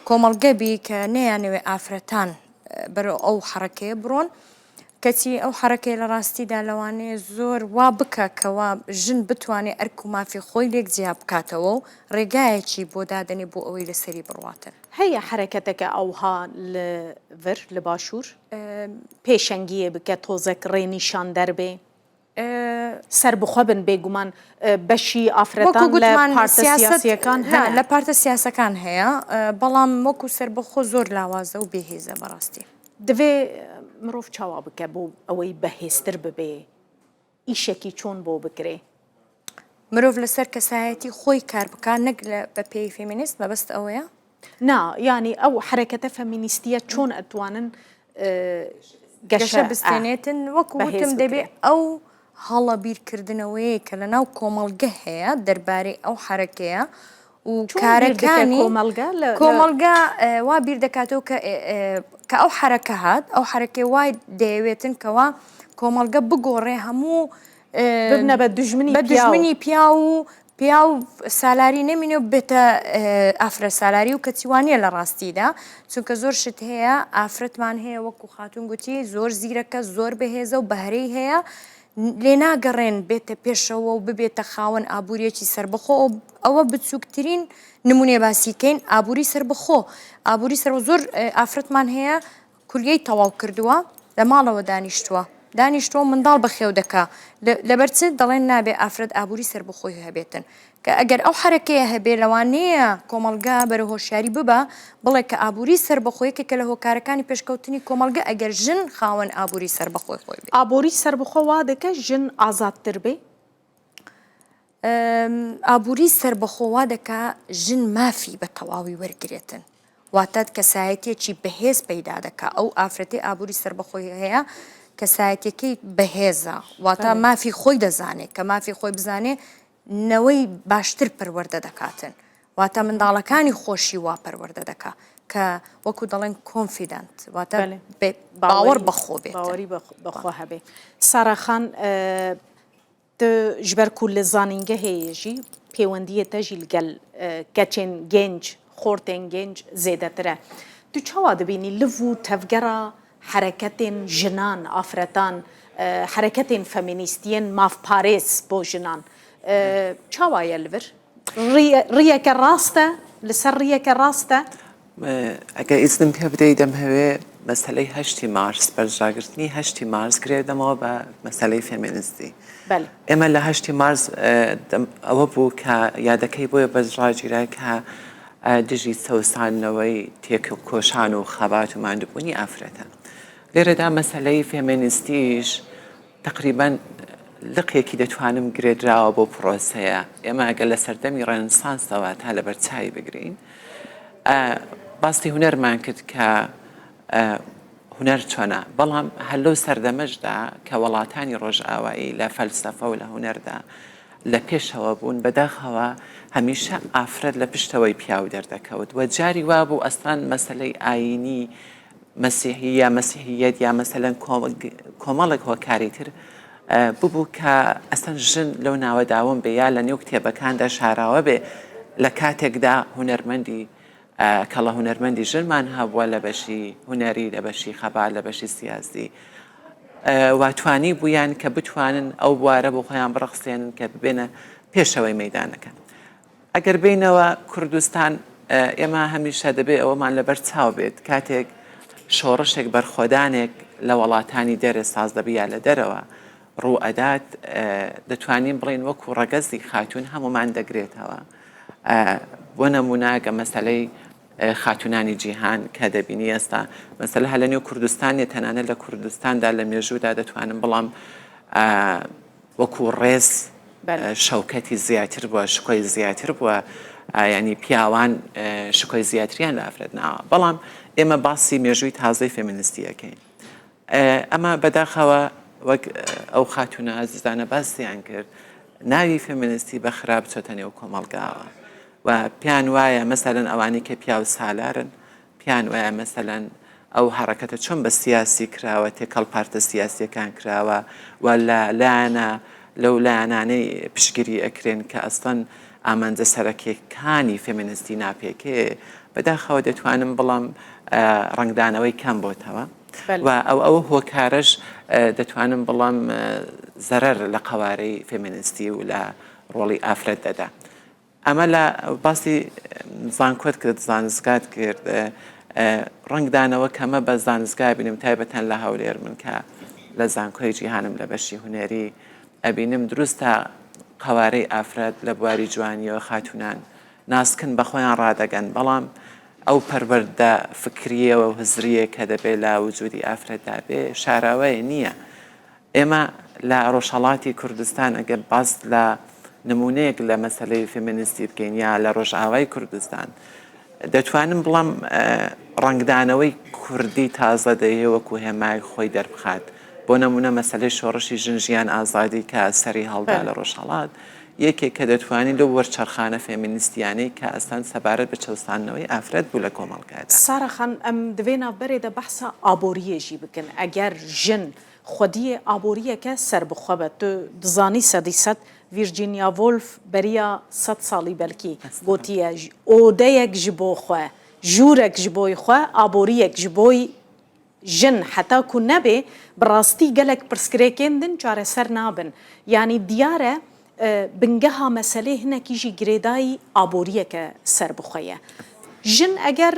کۆمەڵگەبی کە نەیانەوێ ئافرەتان بەرەو ئەو حرەکەیە بڕۆن کەچی ئەو حرەکەی لە ڕاستیدا لەوانەیە زۆر وا بکە کەوا ژن بتوانێت ئەرک و مافی خۆی لێک جیا بکاتەوە و ڕێگایەکی بۆ دادنی بۆ ئەوەی لەسەری بڕواتن هەیە حرەکەتەکە ئەوها لەڤر لە باشوور پێشەنگیە بکە تۆزێک ڕێنیشان دەربێ سەر بخوا بن بێگومان بەشی ئافرەتان لە پارتە سیاسیەکان هەیە لە پارتە سیاسەکان هەیە بەڵام وەکو سەربەخۆ زۆر لاوازە و بێهێزە بەڕاستی دەوێ مرۆڤ چاوا بکە بۆ ئەوەی بەهێزتر ببێ ئیشێکی چۆن بۆ بکرێ مرۆڤ لەسەر کەسایەتی خۆی کار بکە نەک بە پێی فێمینیست مەبەست ئەوەیە نا ینی ئەو حرەکەتە فەمینیستیە چۆن ئەتوانن گەشە بستێنێتن وەکوتم دەبێت ئەو هەڵە بیرکردنەوەی کە لە ناو کۆمەڵگە هەیە دەربارەی ئەو حرەکەیە و کارەکانی کۆمەڵگا وا بیر دەکاتەوە کە ئەو حرەکە هات ئەو حرەکەی وای دەیەوێتن کەوا کۆمەڵگە بگۆڕێ هەموو ببنە بە دژمنی پیا و پیا و سالاری نەمینێ بێتە ئافرە سالاری و کەچیوانیە لە ڕاستیدا چونکە زۆر شت هەیە ئافرەتمان هەیە وەکو خاتون گوتی زۆر زیرەکە زۆر بەهێزە و بەهرەی هەیە لێ ناگەڕێن بێتە پێشەوە و ببێتە خاوەن ئابوووریەکی سربەخۆ ئەوە بچووکترین نمونێ باسیکەین ئابووری سربەخۆ ئابووری سەر زۆر ئافرەتمان هەیە کولیەی تەواو کردووە لە ماڵەوە دانیشتووە منداڵ بەخێو دەکا لەبەرچ دەڵێن نابێ ئافرەت ئابووری سربەخۆی هەبێتن کە ئەگەر ئەو حرەکەیە هەبێ لەوانەیە کۆمەڵگا بەرە هۆشیاری ببە بڵێ کە ئابووری سربەخۆیەکە کە لە هۆکارەکانی پێشکەوتنی کۆمەڵگە ئەگەر ژن خاوەن ئابووری سربەخۆی خۆی بێ ئابووری سربەخۆ وا دەکە ژن ئازادتر بێ ئابووری سربەخۆوا دەکا ژن مافی بە تەواوی وەرگێتن واتات کەسایەتێکی بەهێز پەیدا دەکا ئەو ئافرەتی ئابووری سربەخۆی هەیە کەسایەتێکی بەهێزە واتە مافی خۆی دەزانێت کە مافی خۆی بزانێ نەوەی باشتر پەروەردە دەکاتن واتە منداڵەکانی خۆشی وا پەروەردە دەکا کە وەکو دەڵێن کۆنفیدەنت واتە باوەڕ بەخۆ بێت باوەڕی بەخۆ هەبێ ساراخان ji ber ku li zanînge heye jî pêwendiyê te jî li gel keçên genc xortên genc zêdetir e tu çawa dibînî liv û tevgera حرەکەتên jinan afretan حرەکەتên feministiyên mavparêz bo jinan çawa ye li vir riyeke rast e li ser riyeke rast e ئەگە ئیزنم پێ بدەی دەمهەوێ مەسەلەی 8 مارس بەرژاگرتنی 8 مارس گرێدەمەوە بە مەسەلەی فێمینیستی ئێمە لە 8 مارس ئەوە بوو کە یادەکەی بۆیە بەرژاگیرە کە دژی سەوسانەوەی تێکۆشان و خەبات و ماندووبوونی ئافرەتە. لێرەدا مەسەلەی فێمینیستیش تقریباً لقێکی دەتوانم گرێدراوە بۆ پرۆسەیە. ئێمە ئەگەر لە سەردەمی ڕێنسانسەوە تا لە بەرچاوی بگرین، باستی هونەرمان کرد کە هونەر چۆنە، بەڵام هەر لەو سەردەمەشدا کە وڵاتانی ڕۆژئاوایی لە فەلسەفە و لە هونەردا لە پێشەوە بوون، بەداخەوە هەمیشە ئافرەت لە پشتەوەی پیاو دەردەکەوت و جاری وا بوو ئەستان مەسلەی ئاینی مەسیحی یا مەسیحیەت یا مەسەلەن کۆمەڵێک هۆکاری تر ببوو کە ئەستان ژن لەو ناوەداوم بێ یا لە نێو کتێبەکاندا شاراوە بێ لە کاتێکدا هونەرمەندی کەڵە هونەرمەندی ژنمان هەبووە لە بەشی هونەری، لە بەشی خەبات، لە بەشی سیاسی، واتوانی بوویان کە بتوانن ئەو بوارە بۆ خۆیان بڕەخسێنن کە ببێنە پێشەوەی مەیدانەکە. ئەگەر بینەوە کوردستان، ئێمە هەمیشە دەبێت ئەوەمان لەبەر چاو بێت کاتێک شۆڕشێک بەرخۆدانێک لە وڵاتانی دەرێ ساز دەبی یا لە دەرەوە ڕوو ئەدات، دەتوانین بڵین وەکو ڕەگەزی خاتون هەمومان دەگرێتەوە. بۆ نەموناگە مەسەلەی خاتونانی جیهان کە دەبینی ئێستا مەسەلە هە لە نێو کوردستانی تەنانەت لە کوردستاندا لە مێژوودا دەتوانم بڵام وەکو ڕێز شەوکەتی زیاتر بووە، شکۆی زیاتر بووە، ینی پیاوان شکۆی زیاتریان لە ئافرەت ناوە. بەڵام ئێمە باسی مێژووی تازەی فێمینیستیەکەین. ئەمە بەداخەوە وەک ئەو خاتونە ئازیزانە باسییان کرد، ناوی فێمینیستی بە خراپ چۆتە نێو کۆمەڵگاوە و پیان وایە مەسەلەن ئەوانی کە پیاو سالارن، پیان وایە مەسەلەن ئەو حرەکەتە چۆن بە سیاسی کراوە، تێکەڵ پارتە سیاسیەکان کراوە و لە لایەنە لەو لایەنانەی پشگیری ئەکرێن کە ئەستەن ئامانجە سەرەکیەکانی فێمینیستی ناپێکێ. بەداخەوە دەتوانم بڵام ڕنگدانەوەی کەم بۆتەوە و ئەو هۆکارش دەتوانم بڵام زەرەر لە قەوارەی فێمینیستی و لە ڕۆڵی ئافرەت دەدا. ئەمە لە باسی زانکۆت کرد، زانستگات کرد، ڕنگدانەوە کەمە بە زانستگا بینم تایبەتەن لە هەولێر من کە لە زانکۆی جیهانم لە بەشی هونەری ئەبینم دروستە قەوارەی ئافرەت لە بواری جوانیەوە خاتونان ناسکن بە خۆیان ڕادەگەن، بەڵام ئەو پەروەردە فکریەوە و هزریە کە دەبێت لە وجودی ئافرەتدا بێ شاراوەیە نییە. ئێمە لە ڕۆژهەڵاتی کوردستان ئەگەر باس لە نمونەیەک لە مەسەلەی فێمینیستی بکەین یا لە ڕۆژئاوای کوردستان، دەتوانم بڵام ڕنگدانەوەی کوردی تازە دەیە وەکو هێمای خۆی دەربخات. بۆ نمونە مەسەلەی شۆڕشی ژنجیان ئازادی کە سەری هەڵدا لە ڕۆژهەڵات یەکێک کە دەتوانین لەو وەرچەرخانە فێمینیستیانەی کە ئەستان سەبارەت بە چەوسانەوەی ئافرەت بوو لە کۆمەڵگادا. سارەخان ئەم دەبێنە بەرێدە بەحسە ئابۆریەژی بکەن. ئەگەر ژن خودیە ئابۆریەکە سەر بخۆبە، تو دزانی سەدی سەد ڤیرجینیا ڤۆلف بەریە 100 ساڵی بەلکی گوتیە ئۆدەیەک ji بۆ خۆ، ژوورێک ji بۆی خۆ، ئابۆریەک ji بۆی ژن حتا کو نەبێ بڕاستی gelek pirsgirêkên din çareser nabin. Yani diyare بنگەها مەسەلەی هەنێکیژی گرێدایی ئابۆریەکە سەر بخۆیە. ژن ئەگەر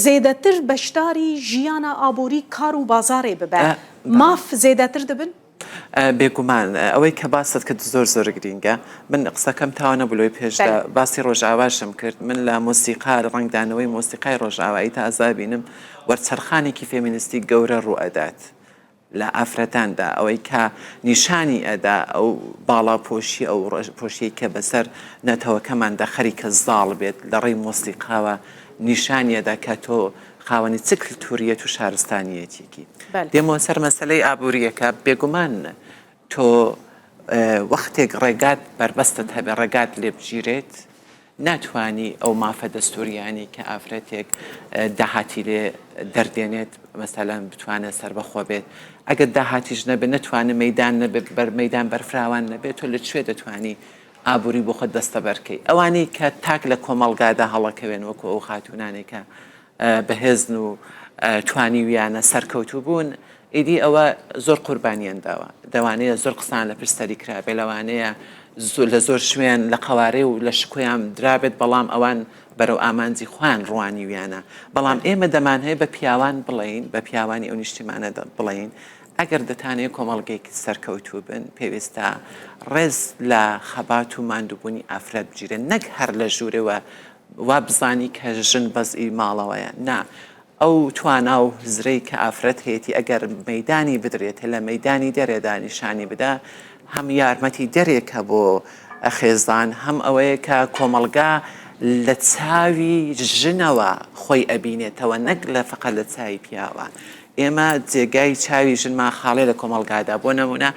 زێدەتر بەشداری ژیانە ئابۆری کار و بازارێ ببە، ماف زێدەتر دەبن؟ بێگومان ئەوەی کە باست کرد زۆر گرینگە. من قسەکەم تاوە نەبووی پێشدا باسی ڕۆژئاواشم کرد. من لە مۆسیقا ڕنگدانەوەی مۆسیقای ڕۆژئاوایی تازا بینم وەرچەرخانێکی فێمینیستی گەورە ڕوئەدات لە ئافرەتاندا، ئەوەی کە نیشانی ئەدا ئەو باڵاپۆشی ئەو پۆشیی کە بەسەر نەتەوەکەماندا خەریکە زاڵ بێت لە ڕێی مۆسیقاوە نیشانیەدا کە تۆ خاوەنی چ کلتوریەت و شارستانیەتێکی. دێمەوە سەر مەسەلەی ئابووریەکە. بێگومان تۆ وەختێک ڕێگات بربەستت هەبێ ڕێگات لێ بگیرێت، ناتوانی ئەو مافە دەستوریانی کە ئافرەتێک داهاتی لێ دەردێنێت مەسەلەن بتوانێت سەربەخۆ بێت. ئەگەر داهاتیش نەبێت، نەتوانێت مەیدان نەبێت، مەیدان بەرفراوان نەبێت، تۆ لەکوێ دەتوانی ئابووری بۆ خۆت دەستە بەرکەی. ئەوانەی کە تاک لە کۆمەڵگادا هەڵەکەوێن وەکو ئەو خاتونانی کە بەهێزن و توانی ویانە سەرکەوتوو بوون، ئیدی ئەوە زۆر قوربانیان داوە. دەوانەیە زۆر قسان لە پرسەری کرابێ، لەوانەیە لە زۆر شوێن لە قەوارێ و لە شکۆیان درابێت، بەڵام ئەوان بەرەو ئامانجی خۆیان ڕوانی ویانە. بەڵام ئێمە دەمان هەیە بە پیاوان بڵین، بە پیاوانی ئەو نیشتیمانە بڵین ئەگەر دەتانەیە کۆمەڵگەیەکی سەرکەوتوو بن، پێویستە ڕێز لە خەبات و ماندووبوونی ئافرەت بگیرێن، نەک هەر لە ژوورەوە وا بزانی کە ژن بەزئی ماڵەوەیە نا ئەو توانا و هزرەی کە ئافرەت هێتی ئەگەر مەدانی بدرێت لە مەدانی دەرێدا نیشانی بدا هەم یارمەتی دەرێکە بۆ خێزان هەم ئەوەیە کە کۆمەلگا لە چاوی ژنەوە خۆی ئەبینێتەوە نەک لە فقط لە چاوی پیاوە ئێمە جێگای چاوی ژنمان خاڵێ لە کۆمەلگادا بۆ نەمونە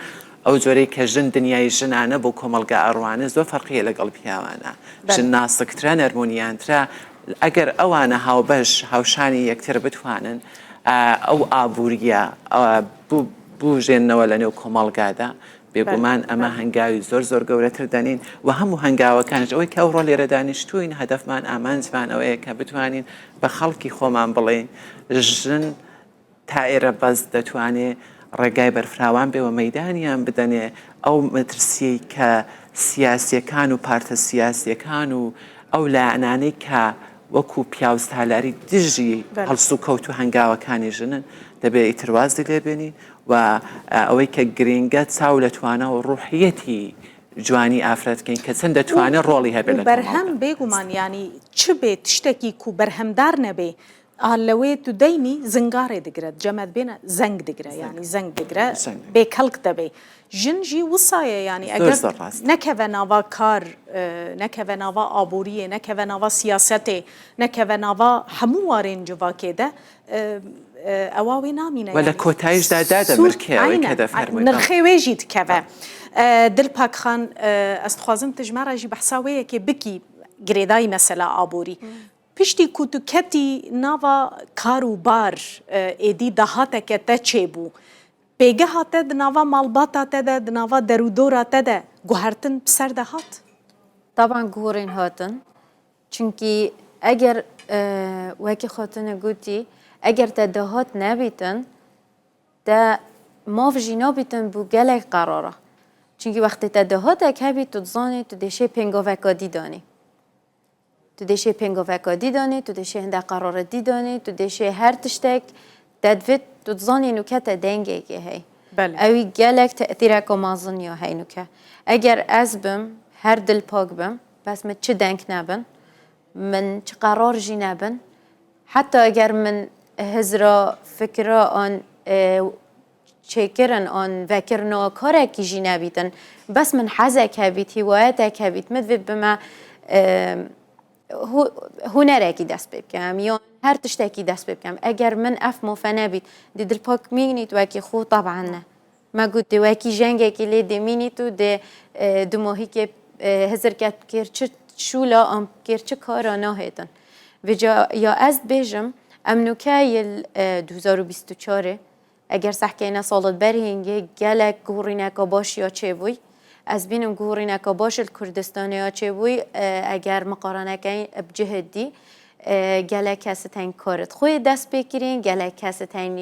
ئەو جۆرەی کە ژن دنیای ژنانە بۆ کۆمەلگا ئەڕوانە زۆر فەرقیە لەگەڵ پیاوانە ژن ناسکترە نەرمونیانترە ئەگەر ئەوانە هاوبەش هاوشانی یەکتر بتوانن ئەو ئابوووریە بژێنەوە لە نێو کۆمەڵگادا بێگومان ئەمە هەنگاوی زۆر گەورەتر دەنین و هەموو هەنگاوەکانش ئەوەی کە ئەوڕۆ لێرە دانیشتوین هەدەفمان ئامانجمان ئەوەیە کە بتوانین بە خەڵکی خۆمان بڵێین ژن تا ئێرە بەس دەتوانێت ڕێگای بەرفراوان بێەوە مەدانیان بدەنێ ئەو مەترسیەی کە سیاسیەکان و پارتە سیاسیەکان و ئەو لایەنانەی کە وەکو پیاوستالاری دژی هەڵسو کەوت و هەنگاوەکانی ژنن دەبێت ئیتروازی لێبێنی و ئەوەی کە گرنگە چاو لە توانە و ڕوحیەتی جوانی ئافرەتکەین کە چەند دەتوانێت ڕۆڵی هەبێت لە بەرهەم بێگومان ینی چ بێت شتێکی کو بەرهەمدار نەبێ لەوێ تو دەینی زنگارێ دەگرێت جەمەت بێنە زەنگ دەگرە ینی زەنگ دەگرە بێ کەڵک دەبێ ژنجی وسایە ینی ئەگەر نەکەوە ناوا کار نەکەوە ناوا ئابووریە نەکەوە ناوا سیاسەتێ نەکەوە ناوا هەموو وارێن جوواکێدە ئەوا وێ نامینە لە کۆتاییشدا دادەمرکێەوەی کە دەفەرمووی نرخێوێژی دکەوە دڵپاکخان ئەستخوازم تژمارەژی بەحساوەیەکێ بکی گرێدای مەسەلا ئابووری پشتی کوتوکەتی ناوا کار و بار ئێدی داهاتێکە تە چێبوو پێگە هاتە دناوا ماڵباتا تەدە دناوا دەرودۆرا تەدە گوهرتن سەر دەهات طبعا گوهرین هاتن چونکی ئەگەر وەکی خۆتنە گوتی ئەگەر تە دەهات نەبیتن تە ماڤژی نابیتن بوو گەلێک قەرارە چونکی وەختی تە دەهاتێک هەبی تو دزانی تو دێشێ پێنگۆڤەکە دیدانی تو دێشێ پێنگۆڤەکە دیدانی تو دێشێ هەندە قەرارە دیدانی تو دێشێ هەر تشتێک دەدوێت تو دزانی نوکەتە دەنگێکی هەی ئەوی گەلێک تەئثیرێکە مازنیا هەی نوکە ئەگەر ئەس بم هەر دڵپاک بم بەس من چ دەنگ نەبن من چ قەرارژی نەبن حتی ئەگەر من هزرا فکرە ئان چێکردن ئان ڤەکردنەوە کارێکی ژی نەبیتن بەس من حەزێک هەبیت هیوایەتێک هەبیت مدوێت بمە هوەرێکی دەست پێ بکەم یان هەر تشتێکی دەست پێ بکەم ئەگەر من ئەف مۆفە نەبیت دی دڵپاک مینیت وەکی خۆ طبعا نە مەگوت دێ وەکی ژەنگێکی لێ دێمینیت و دێ دمۆهیکێ هزرکەت کرد چ شولا ئەم کرد چ کارە ناهێتن وجا یا ئەس بێژم ئەم نوکای 2024 ئەگەر سەحکەینە ساڵت بەرهێنگێ گەلێک گوڕینەکە باشیا چێبووی ئەس بینم گوڕینەکە باش کوردستانیا چێبووی ئەگەر مقارنەکەی بجهدی گەلێک کەست هەنگ کارت خۆی دەست پێکردین گەلێک کەست هەنگ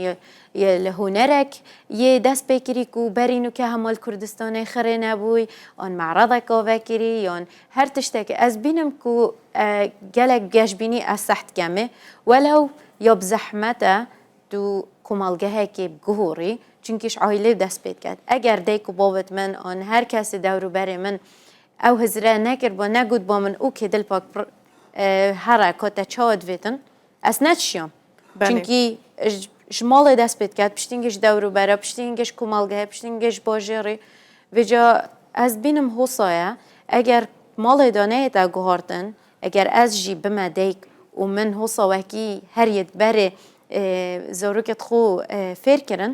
لە هوەرێک یێ دەست پێکردی و بەرین و کە هەمال کوردستانی خڕێ نەبووی ئەن معرەضێکە وەکری یان هەر تشتێک ئەس بینم و گەلێک گەشببینی ئەس سەحتکەمێ وەلەو یا بزەحمەتە دو کۆمەڵگەهەیەکی بگوهۆڕی چونکیش عایلێ دەست پێت کرد ئەگەر دایک و بابت من ئەن هەر کەسی دەوروبەرێ من ئەو هزرە نەکرد بۆ نەگوت بۆ من ئەو کێ دڵپاک هەرە کۆتە چاوت بێتن ئەس نەچیام چونکی ژماڵی دەست پێت کرد پشتینگەش دەوروبەرە پشتینگەش کۆمەڵگەهە پشتینگەش باژێڕی وێجا ئەس بینم هۆسایە ئەگەر ماڵی دانەیەتە گوهارتن ئەگەر ئەس ژی بمە دایک و من هۆساوەکی هەریت بەرێ زۆرۆکت خۆ فێرکردن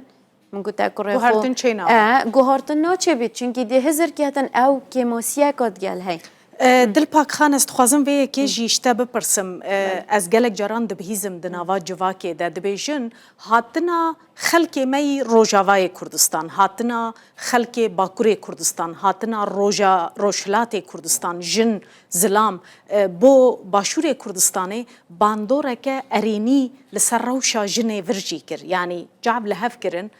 من گوتە کوڕێ گوهارتن چێ ناوە گوهارتن ناچێ بیت چونکی دێ هزرکەتن ئەو کێمۆسیەکات گەل هەی دڵپاکخان ئەست خوازم vê yekê jî ji te bipirsim ez gelek caran dibihîzim di nava civakê de dibêjin hatina xelkê me yî Rojavayê Kurdistan hatina xelkê Bakurê Kurdistan hatina Rojhilatê Kurdistan jin zilam bo Başûrê Kurdistanê bandoreke erênî li ser rewşa jinê vir jî kir yanî cev li hev kirin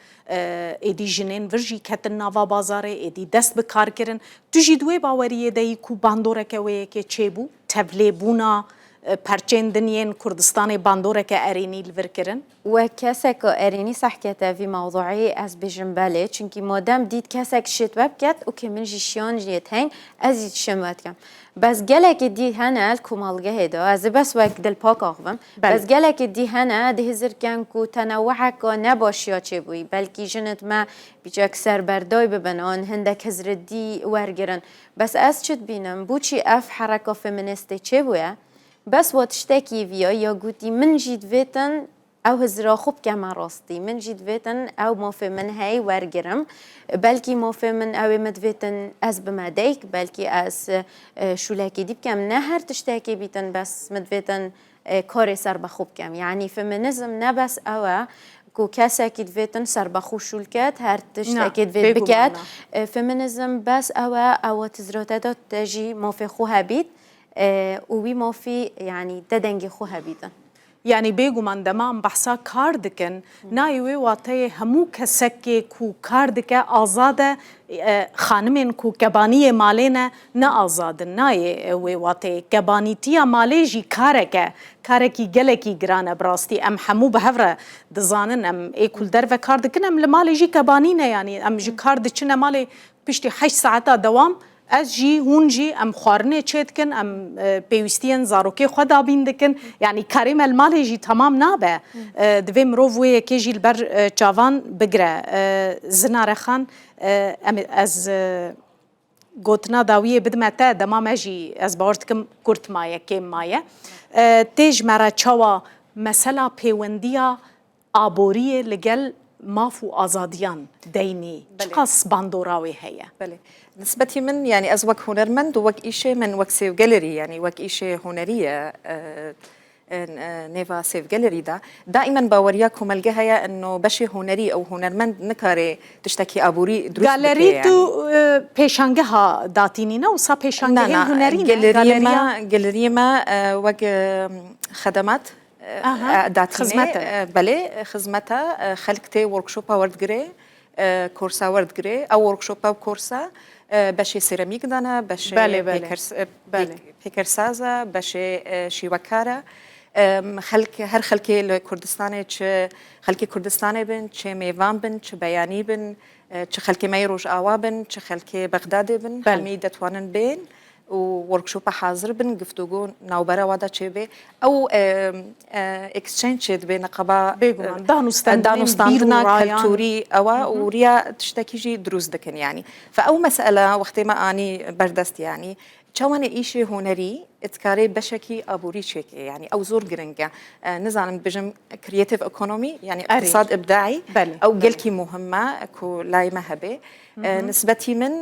êdî jinên vir jî ketin nava bazarê êdî dest bi kar kirin tu jî duê baweriyê de yî ku bandoreke wê yekê çêbû tevlêbûna پرچین دنیین کردستان باندوره که ارینی لورکرن؟ وكاسك اريني صح كتافي موضوعي از بجنبالي چونكي مادام ديت كاسك شت وبكت وكمن جيشيان جيت هين ازيد شمات كم بس جالك دي هنا الكمال هيدا از بس وقت دل باك اخبم بس جالك دي هنا دهزر كان كو تنوعك نباشيا چبوي بلكي جنت ما بيجاك سر برداي ببنان هندك هزر دي ورگرن بس از چت بينم بوچي اف حركة فيمينيستي چبويا بس واتشتكي فيا يا قوتي من جيت فيتن او هزرا خوب كما راستي من جيت فيتن او موفي من هاي ورگرم بلكي موفي من او مدفيتن از بمديك بلكي از شولاكي ديب كم نهر تشتاكي بيتن بس مدفيتن كاري سر بخوب كم يعني فيمينيزم نبس او كو كاسا كيد فيتن سر بخو شولكات هر تشتاكي فيت بكات فيمينيزم بس او تزروتات تجي موفي خوها بيت وبي موفي يعني تدنجي خوها بيتن يعني بيجو من دمام بحثا كاردكن نايوي واتي همو كسكي كو كاردكا آزاده خانمين كو كبانية مالينا نا آزادن ناي واتي كبانيتيا ماليجي كاركي جلكي جرانا براستي ام همو بهفرة دزانن ام اي كل درفة كاردكن ام لماليجي كبانينا يعني ام جي كاردكنا مالي بشتي 8 ساعات دوام از جی هون جی ام خوارنه چید کن ام پیوستین زاروکی خدا بین دکن یعنی کریم المال جی تمام نابه دوی مرووی که جی البر چاوان بگره زناره خان ام از گوتنا داویه بدمته دمام جی از باورت کم کرت مایه کم مایه تیج مرا چوا مثلا پیوندیا آبوریه لگل مافو آزادیان دینی چقاس باندوراوی هیا بله نسبتي من يعني از وك هنرمند وك إشي من وك سيف جاليري يعني وك إشي هنرية نيفا سيف جاليري دا دائما باورياكم الجهية إنه بشي هنري أو هنرمند نكاري تشتكي أبوري دروس جاليري تو بيشانجها داتينينا وصا بيشانجها هنرينا جاليري ما وك خدمات داتيني بله خدمتها خلقتي وركشوبا وردجري كورسا وردجري أو وركشوبا وكورسا باشي سيراميك دانا باشي بيكرسازا باشي شيوكارا هر خلقي لكردستاني خلقي كردستاني بن ميفان بن بياني بن خلقي ميروج آوا بن خلقي بغدادي بن همي دتوانن بين ووركشوب حاضر بن گفتگو نوبره وادا چه او اكسچنج بين قبا دانوستاندنا كالتوري او وريا تشتكيجي دروز دكن يعني فاو مساله وقت ما اني بردست يعني چوان ايشي هنري اتكاري بشكي ابوري شيكي يعني او زور جرنجا نزعم بجم كرياتيف ايكونومي يعني اقتصاد ابداعي او جلكي مهمه كو لاي مهبه نسبتي من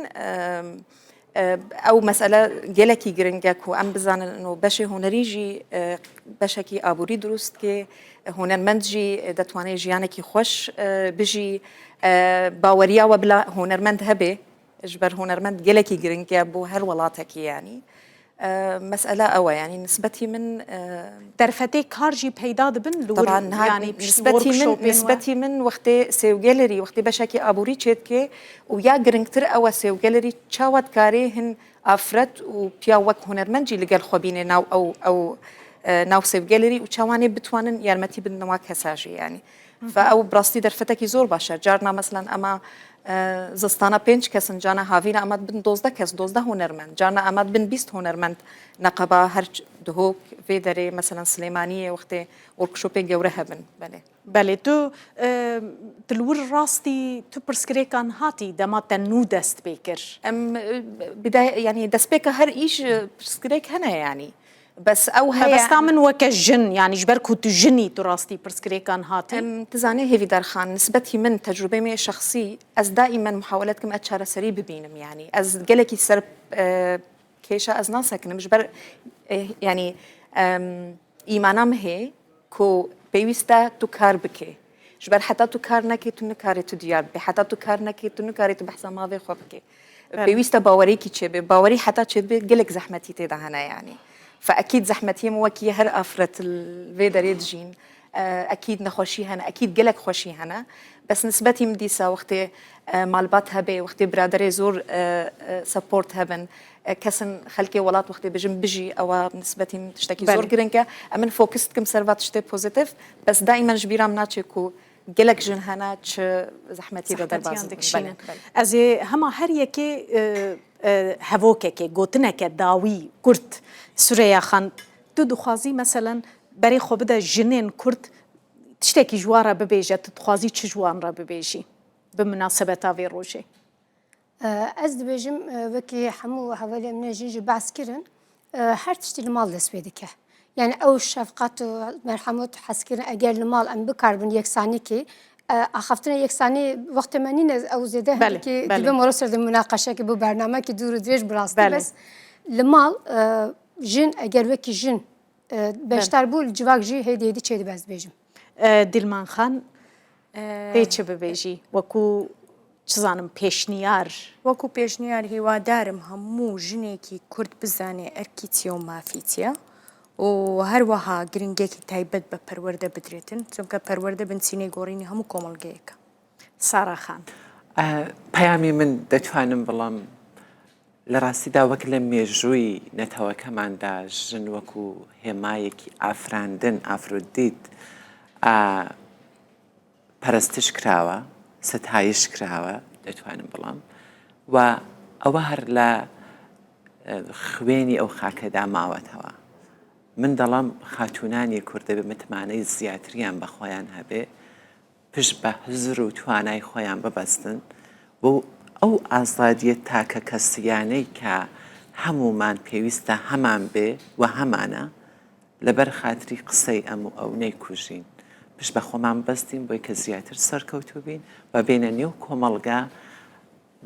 او مساله جلكي جرنجاكو ام بزان انه بشي هنريجي بشكي ابوري دروست كي هنرمندجي دتواني جيانكي خوش بيجي باوريا وبلا هنرمند هبه اجبر هنرمند جلكي جرنجا بو هر ولاتك يعني مسألة أو يعني نسبتي من درفتي كارجي بيدا دبن طبعا يعني نسبتي من وقت سيو جاليري وقت بشكي أبوري تشيتكي ويا جرنكتر أو سيو جاليري تشاوت كاريهن أفرت وبيا وك هنرمنجي لقال خوبيني ناو أو ناو سيو جاليري وتشاواني بتوانن يارمتي بالنواك هساجي يعني فأو براستي درفتك زور باشا جارنا مثلا أما زستانا پنج کسن جانا هاوینا آمد بن 12 کس 12 هنرمند جانا آمد بن 20 هنرمند نقبا هر دهوک في داره مثلا سليمانية وقت وركشوبين جوره هبن بله تو تلور راستي تو برسكريكان هاتي دما تنو دست بيكر بداية يعني دست بيكر هر إيش برسكريك هنا يعني بس او هي بس تعمل وكجن يعني جبركو تجني تراستي برسكريكان هاتي تزاني هيفي دارخان نسبتي من تجربه مي شخصي از دائما محاولاتكم اتشار سري ببينم يعني از جلكي سرب كيشا از ناسك مش بر يعني ايمانام هي كو بيوستا تو كار بكي جبر حتى تو كار نكي تو نكاري تو ديار حتى تو كار نكي تو نكاري تو بحث ماضي خوبكي بيوستا باوريكي تشبي باوري حتى تشبي جلك زحمتي تيدا هنا يعني فأكيد زحمتي موكي هر أفرت الفيدريد جين أكيد نخوشي هنا أكيد جلك خوشي هنا بس نسبتي مديسة وقت مالبات هبه وقت برادري زور سبورت هبن كسن خلكي ولات وقتی بجم بجي او نسبتي تشتكي بله. زور گرنگه امن فوکست کم سروات تشتي بوزيتيف بس دائما جبيرا مناتشي كو گلک جن هنا چ زحمتي بدر باز عندك شيء از هما هر یکی هواکه که گوتنه که داوی کرد سوره خان تو دخوازی مثلا برای خوب ده جنین کرد تشتكي جوارا ببيجة تتخوازي چه جوان را ببيجي بمناسبة هاوي روجي از دبیجم وکی همو حوالی من جیجی بحث کردن هر تشتی المال دست بیدکه یعنی او شفقت و مرحمت حس کردن اگر المال ام بکاربن یکسانی که اخفتن یکسانی وقت منین او زیده بله، که بله. دیگه مرسل ده مناقشه که بو برنامه که دور و دریج براستی بله. بس المال جن اگر وکی جن بیشتر بول جواک جی هیدی هیدی چه دی بس بیجم دلمان خان دي چه ببيجي وكو چزانم پێشنیار وەکو پێشنیار هیوادارم هەموو ژنێکی کورد بزانێ ئەرکیچیە و مافیچیە و هەروەها گرنگێکی تایبەت بە پەروەردە بدرێتن چونکە پەروەردە بنچینەی گۆڕینی هەموو کۆمەڵگەیەکە. سارا خان پەیامی من دەتوانم بڵام لە ڕاستیدا وەک لە مێژووی نەتەوەکەماندا ژن وەکو هێمایەکی ئافراندن ئافرۆدیت پەرستش کراوە ستایش کراوە دەتوانم بڵام و ئەوە هەر لە خوێنی ئەو خاکەدا ماوەتەوە من دەڵام خاتونانی کوردە بە متمانەی زیاتریان بە خۆیان هەبێ پشت بە حزر و توانای خۆیان ببەستن و ئەو ئازادیە تاکە کەسیانەی کە هەمومان پێویستە هەمان بێ و هەمانە لەبەر خاتری قسەی ئەم و ئەو نەیکوژین پشت بە خۆمان بەستین بۆی کە زیاتر سەرکەوتوو بین و بینە نێو کۆمەڵگا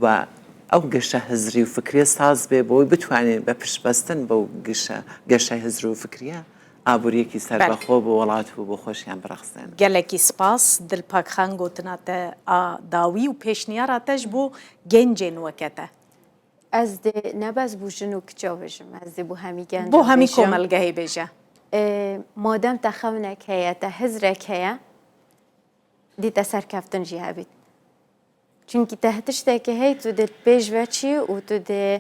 و ئەو گەشە هزری و فکریە ساز بێ بۆی بتوانێت بە پشت بەستن بەو گەشە هزر و فکریە ئابوووریەکی سەربەخۆ بۆ وڵات و بۆ خۆشیان بڕەخسێن گەلێکی سپاس دلپاک خان گوتناتە داوی و پێشنیاراتەش بۆ گەنجێن وەکەتە از ده نباز بو جنو کجا بجم از ده بو همی گنج بۆ هەمی کۆمەلگەهی بێژە مادام تخونك هيا تهزرك هيا دي تسركفتن جي هبيت چونكي تهتشتك هي تو دل بيج وچي و تو دل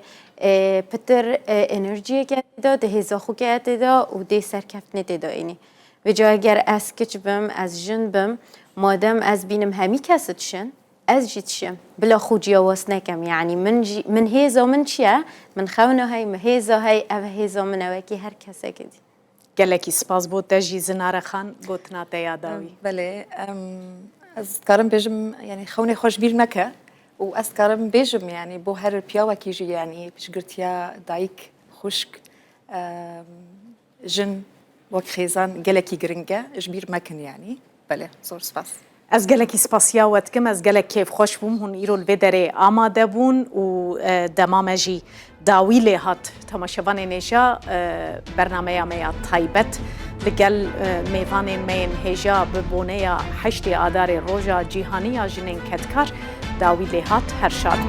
پتر انرژی گرده ده هزاخو گرده دا و ده سرکفتنه ده داینی و جا اگر از کچ بم از جن بم مادام از بینم همی کسد شن از جیتشم بلا خوجی واس نکم يعني من هزا من چیه من خونه هی مهزا هی او هزا من اوکی هر کسا کدی گەلێکی سپاس بۆ تەژی زنارە خان گوتناتە یاداوی بله از کارم بجم يعني خوني خوش بير مكة واس كارم بجم يعني بو هر بياوا كيجي يعني بشقرتيا دايك خشك جن وك خيزان جلكي جرنجا جبير مكن يعني بله زور سپاس ئەس گەلێکی سپاسیاوەتکەم ئەس گەلێک کێف خۆش بووم هون ئیرۆ لێ دەرێ ئامادە بوون و دەمامەژی داوی لێ هات تەماشەوانێ نێژە بەرنامەیە تایبەت لەگەل میوانên مەین هێژا bi بۆنەیە هەشتێ ئادارێ ڕۆژە جیهانیە ژنên کەتکار داوی لێ هات هەر شاد